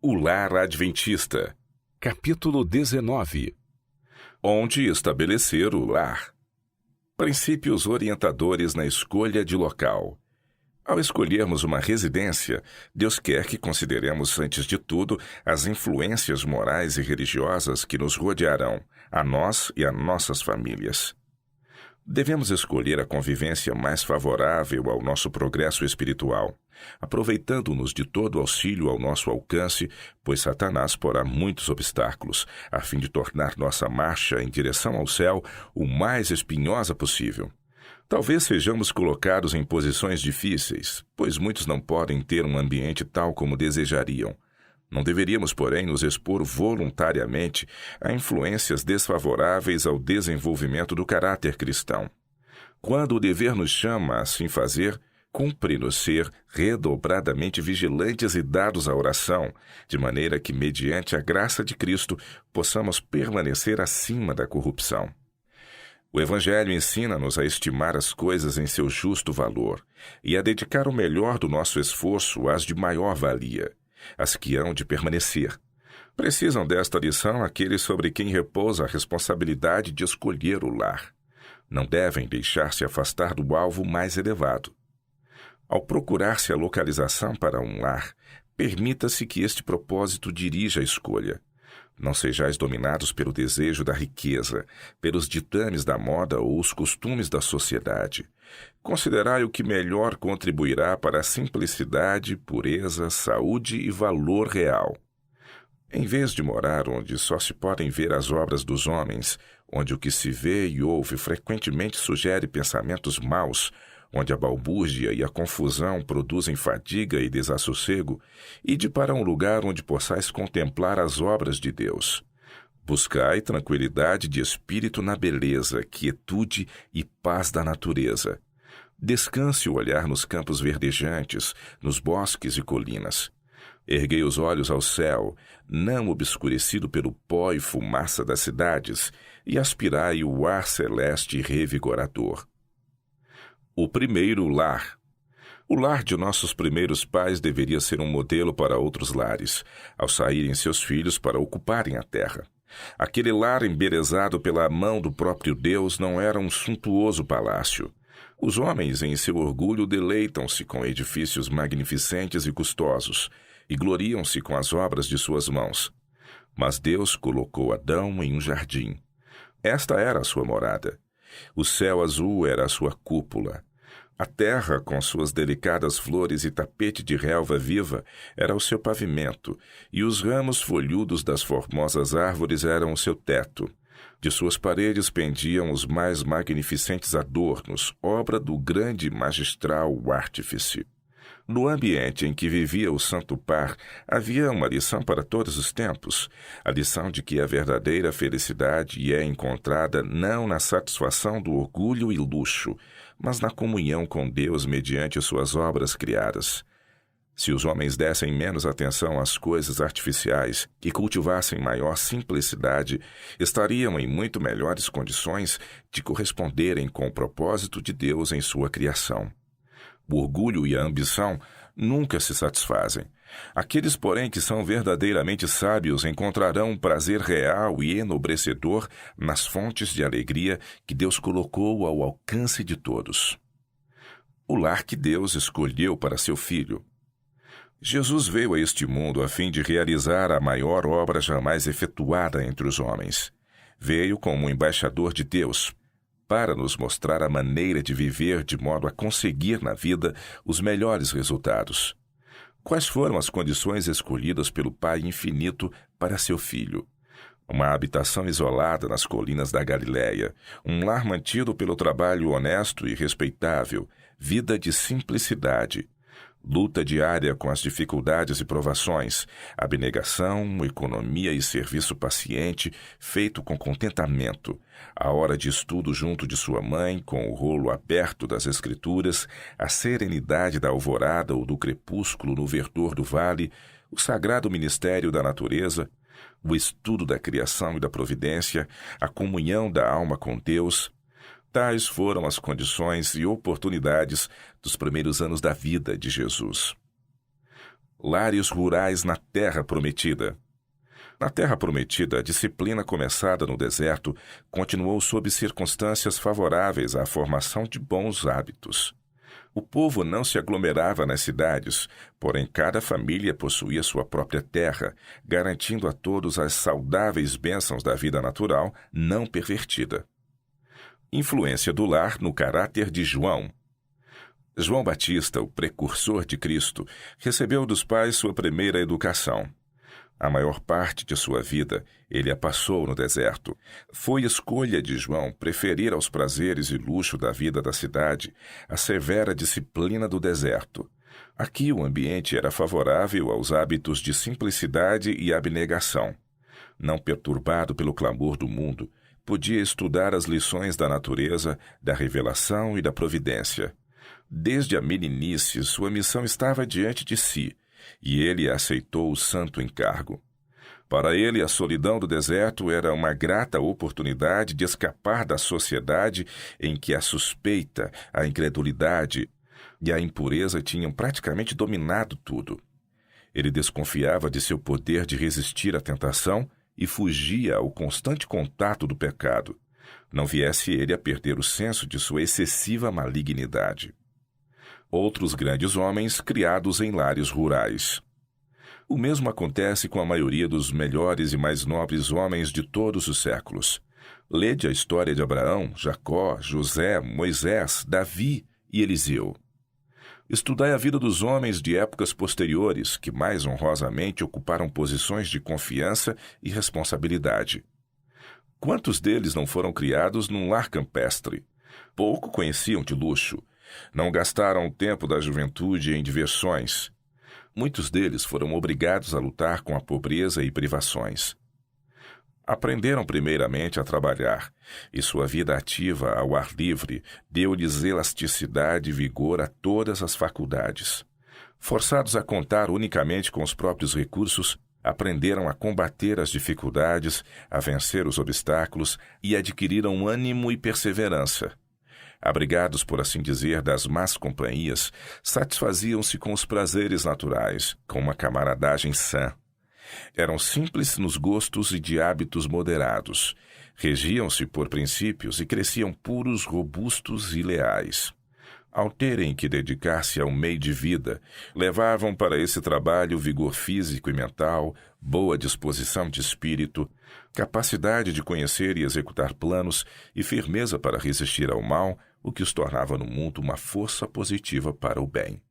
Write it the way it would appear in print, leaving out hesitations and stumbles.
O Lar Adventista, capítulo 19. Onde estabelecer o lar. Princípios orientadores na escolha de local. Ao escolhermos uma residência, Deus quer que consideremos, antes de tudo, as influências morais e religiosas que nos rodearão, a nós e a nossas famílias. Devemos escolher a convivência mais favorável ao nosso progresso espiritual, aproveitando-nos de todo auxílio ao nosso alcance, pois Satanás porá muitos obstáculos, a fim de tornar nossa marcha em direção ao céu o mais espinhosa possível. Talvez sejamos colocados em posições difíceis, pois muitos não podem ter um ambiente tal como desejariam. Não deveríamos, porém, nos expor voluntariamente a influências desfavoráveis ao desenvolvimento do caráter cristão. Quando o dever nos chama a assim fazer, cumpre-nos ser redobradamente vigilantes e dados à oração, de maneira que, mediante a graça de Cristo, possamos permanecer acima da corrupção. O Evangelho ensina-nos a estimar as coisas em seu justo valor e a dedicar o melhor do nosso esforço às de maior valia, as que hão de permanecer. Precisam desta lição aqueles sobre quem repousa a responsabilidade de escolher o lar. Não devem deixar-se afastar do alvo mais elevado. Ao procurar-se a localização para um lar, permita-se que este propósito dirija a escolha. Não sejais dominados pelo desejo da riqueza, pelos ditames da moda ou os costumes da sociedade. Considerai o que melhor contribuirá para a simplicidade, pureza, saúde e valor real. Em vez de morar onde só se podem ver as obras dos homens, onde o que se vê e ouve frequentemente sugere pensamentos maus, onde a balbúrdia e a confusão produzem fadiga e desassossego, ide para um lugar onde possais contemplar as obras de Deus. Buscai tranquilidade de espírito na beleza, quietude e paz da natureza. Descanse o olhar nos campos verdejantes, nos bosques e colinas. Erguei os olhos ao céu, não obscurecido pelo pó e fumaça das cidades, e aspirai o ar celeste e revigorador. O primeiro lar. O lar de nossos primeiros pais deveria ser um modelo para outros lares, ao saírem seus filhos para ocuparem a terra. Aquele lar embelezado pela mão do próprio Deus não era um suntuoso palácio. Os homens, em seu orgulho, deleitam-se com edifícios magnificentes e custosos, e gloriam-se com as obras de suas mãos. Mas Deus colocou Adão em um jardim. Esta era a sua morada. O céu azul era a sua cúpula. A terra, com suas delicadas flores e tapete de relva viva, era o seu pavimento, e os ramos folhudos das formosas árvores eram o seu teto. De suas paredes pendiam os mais magnificentes adornos, obra do grande e magistral artífice. No ambiente em que vivia o santo par, havia uma lição para todos os tempos, a lição de que a verdadeira felicidade é encontrada não na satisfação do orgulho e luxo, mas na comunhão com Deus mediante suas obras criadas. Se os homens dessem menos atenção às coisas artificiais e cultivassem maior simplicidade, estariam em muito melhores condições de corresponderem com o propósito de Deus em sua criação. O orgulho e a ambição nunca se satisfazem. Aqueles, porém, que são verdadeiramente sábios encontrarão um prazer real e enobrecedor nas fontes de alegria que Deus colocou ao alcance de todos. O lar que Deus escolheu para seu Filho. Jesus veio a este mundo a fim de realizar a maior obra jamais efetuada entre os homens. Veio como embaixador de Deus, para nos mostrar a maneira de viver de modo a conseguir na vida os melhores resultados. Quais foram as condições escolhidas pelo Pai Infinito para seu Filho? Uma habitação isolada nas colinas da Galiléia, um lar mantido pelo trabalho honesto e respeitável, vida de simplicidade, luta diária com as dificuldades e provações, abnegação, economia e serviço paciente, feito com contentamento, a hora de estudo junto de sua mãe, com o rolo aberto das Escrituras, a serenidade da alvorada ou do crepúsculo no verdor do vale, o sagrado ministério da natureza, o estudo da criação e da providência, a comunhão da alma com Deus. Tais foram as condições e oportunidades dos primeiros anos da vida de Jesus. Lares rurais na Terra Prometida. Na Terra Prometida, a disciplina começada no deserto continuou sob circunstâncias favoráveis à formação de bons hábitos. O povo não se aglomerava nas cidades, porém cada família possuía sua própria terra, garantindo a todos as saudáveis bênçãos da vida natural não pervertida. Influência do lar no caráter de João. João Batista, o precursor de Cristo, recebeu dos pais sua primeira educação. A maior parte de sua vida ele a passou no deserto. Foi escolha de João preferir aos prazeres e luxo da vida da cidade a severa disciplina do deserto. Aqui o ambiente era favorável aos hábitos de simplicidade e abnegação. Não perturbado pelo clamor do mundo, podia estudar as lições da natureza, da revelação e da providência. Desde a meninice, sua missão estava diante de si, e ele aceitou o santo encargo. Para ele, a solidão do deserto era uma grata oportunidade de escapar da sociedade em que a suspeita, a incredulidade e a impureza tinham praticamente dominado tudo. Ele desconfiava de seu poder de resistir à tentação e fugia ao constante contato do pecado. Não viesse ele a perder o senso de sua excessiva malignidade. Outros grandes homens criados em lares rurais. O mesmo acontece com a maioria dos melhores e mais nobres homens de todos os séculos. Lede a história de Abraão, Jacó, José, Moisés, Davi e Eliseu. Estudai a vida dos homens de épocas posteriores que mais honrosamente ocuparam posições de confiança e responsabilidade. Quantos deles não foram criados num lar campestre? Pouco conheciam de luxo. Não gastaram o tempo da juventude em diversões. Muitos deles foram obrigados a lutar com a pobreza e privações. Aprenderam primeiramente a trabalhar, e sua vida ativa ao ar livre deu-lhes elasticidade e vigor a todas as faculdades. Forçados a contar unicamente com os próprios recursos, aprenderam a combater as dificuldades, a vencer os obstáculos e adquiriram ânimo e perseverança. Abrigados, por assim dizer, das más companhias, satisfaziam-se com os prazeres naturais, com uma camaradagem sã. Eram simples nos gostos e de hábitos moderados. Regiam-se por princípios e cresciam puros, robustos e leais. Ao terem que dedicar-se ao meio de vida, levavam para esse trabalho vigor físico e mental, boa disposição de espírito, capacidade de conhecer e executar planos e firmeza para resistir ao mal, o que os tornava no mundo uma força positiva para o bem.